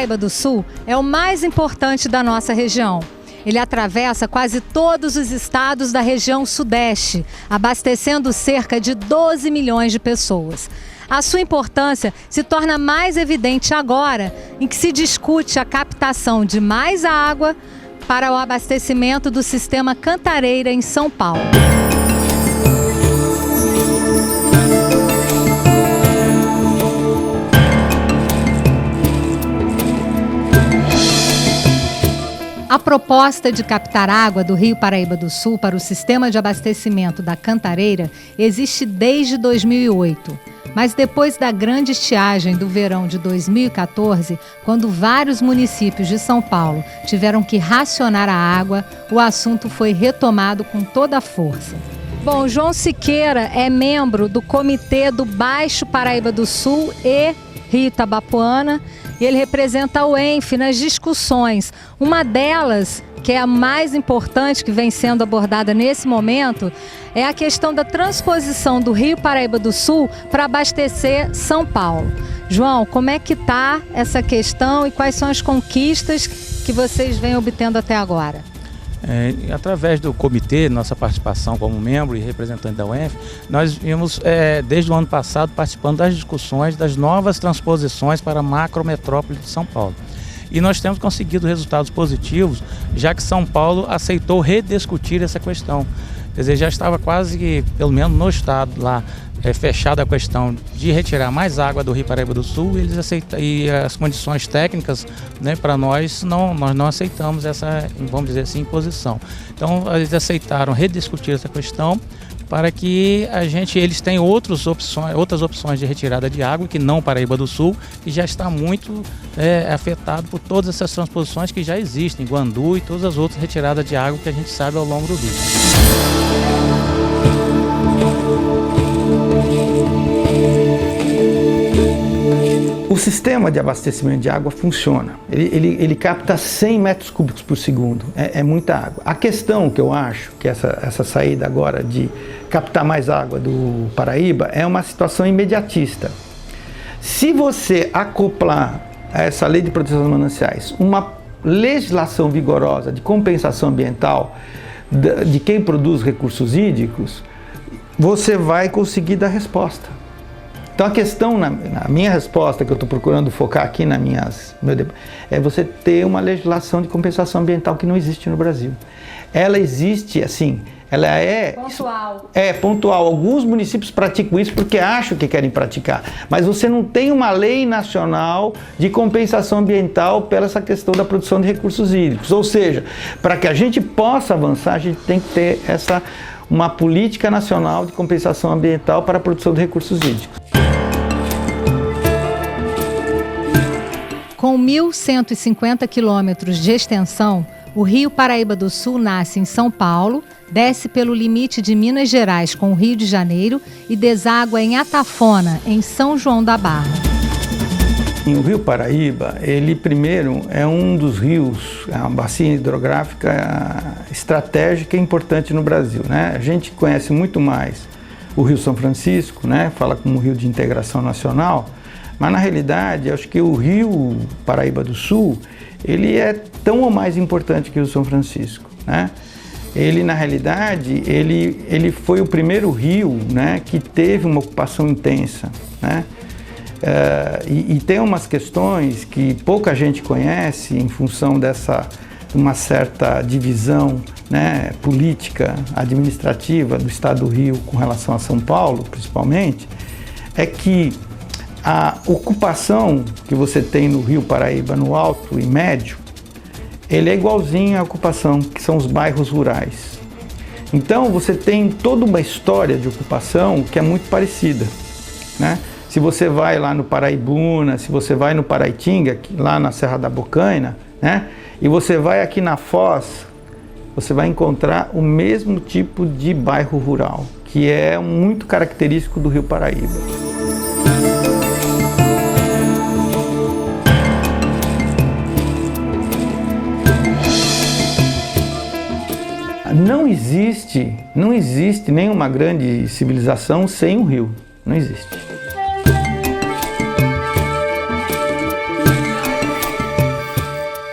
Paraíba do Sul é o mais importante da nossa região. Ele atravessa quase todos os estados da região Sudeste, abastecendo cerca de 12 milhões de pessoas. A sua importância se torna mais evidente agora, em que se discute a captação de mais água para o abastecimento do sistema Cantareira em São Paulo. A proposta de captar água do Rio Paraíba do Sul para o sistema de abastecimento da Cantareira existe desde 2008. Mas depois da grande estiagem do verão de 2014, quando vários municípios de São Paulo tiveram que racionar a água, o assunto foi retomado com toda a força. Bom, João Siqueira é membro do Comitê do Baixo Paraíba do Sul e Rio Itabapoana, e ele representa o ENF nas discussões. Uma delas, que é a mais importante que vem sendo abordada nesse momento, é a questão da transposição do Rio Paraíba do Sul para abastecer São Paulo. João, como é que está essa questão e quais são as conquistas que vocês vêm obtendo até agora? Através do comitê, nossa participação como membro e representante da UENF, nós vimos desde o ano passado participando das discussões das novas transposições para a macrometrópole de São Paulo. E nós temos conseguido resultados positivos, já que São Paulo aceitou rediscutir essa questão. Quer dizer, já estava quase que, pelo menos no estado lá, fechada a questão de retirar mais água do Rio Paraíba do Sul, eles aceitam, e as condições técnicas, né, para nós não aceitamos essa, vamos dizer assim, imposição. Então eles aceitaram rediscutir essa questão para que eles tenham outras opções de retirada de água, que não Paraíba do Sul, que já está muito afetado por todas essas transposições que já existem, Guandu e todas as outras retiradas de água que a gente sabe ao longo do rio. O sistema de abastecimento de água funciona, ele capta 100 metros cúbicos por segundo, é muita água. A questão que eu acho que essa saída agora de captar mais água do Paraíba é uma situação imediatista. Se você acoplar a essa lei de proteção dos mananciais uma legislação vigorosa de compensação ambiental de quem produz recursos hídricos, você vai conseguir dar resposta. Então a questão, na minha resposta, que eu estou procurando focar aqui é você ter uma legislação de compensação ambiental que não existe no Brasil. Ela existe, assim, ela é pontual. É pontual. Alguns municípios praticam isso porque acham que querem praticar, mas você não tem uma lei nacional de compensação ambiental pela essa questão da produção de recursos hídricos. Ou seja, para que a gente possa avançar, a gente tem que ter uma política nacional de compensação ambiental para a produção de recursos hídricos. Com 1.150 quilômetros de extensão, o Rio Paraíba do Sul nasce em São Paulo, desce pelo limite de Minas Gerais com o Rio de Janeiro e deságua em Atafona, em São João da Barra. O Rio Paraíba, ele primeiro é um dos rios, é uma bacia hidrográfica estratégica e importante no Brasil, né? A gente conhece muito mais o Rio São Francisco, né? Fala como rio de integração nacional, mas na realidade, eu acho que o Rio Paraíba do Sul, ele é tão ou mais importante que o São Francisco, né? Ele, na realidade, ele foi o primeiro rio, né, que teve uma ocupação intensa, né? E tem umas questões que pouca gente conhece em função uma certa divisão, né, política, administrativa do estado do Rio com relação a São Paulo, principalmente, é que a ocupação que você tem no Rio Paraíba, no alto e médio, ele é igualzinho à ocupação, que são os bairros rurais. Então você tem toda uma história de ocupação que é muito parecida, né? Se você vai lá no Paraibuna, se você vai no Paraitinga, lá na Serra da Bocaina, né? E você vai aqui na Foz, você vai encontrar o mesmo tipo de bairro rural, que é muito característico do Rio Paraíba. Não existe nenhuma grande civilização sem um rio, não existe.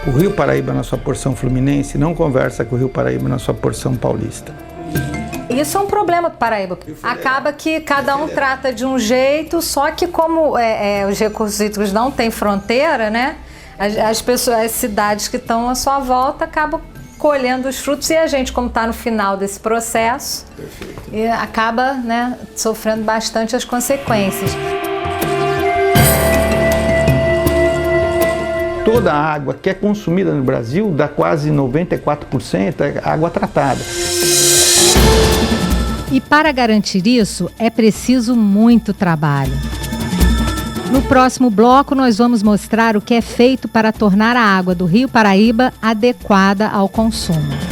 O Rio Paraíba na sua porção fluminense não conversa com o Rio Paraíba na sua porção paulista. Isso é um problema do Paraíba. Acaba que cada um trata de um jeito, só que como os recursos hídricos não têm fronteira, né? As pessoas, as cidades que estão à sua volta acabam colhendo os frutos e a gente, como está no final desse processo, acaba, né, sofrendo bastante as consequências. Toda a água que é consumida no Brasil, dá quase 94%, é água tratada. E para garantir isso, é preciso muito trabalho. No próximo bloco, nós vamos mostrar o que é feito para tornar a água do Rio Paraíba adequada ao consumo.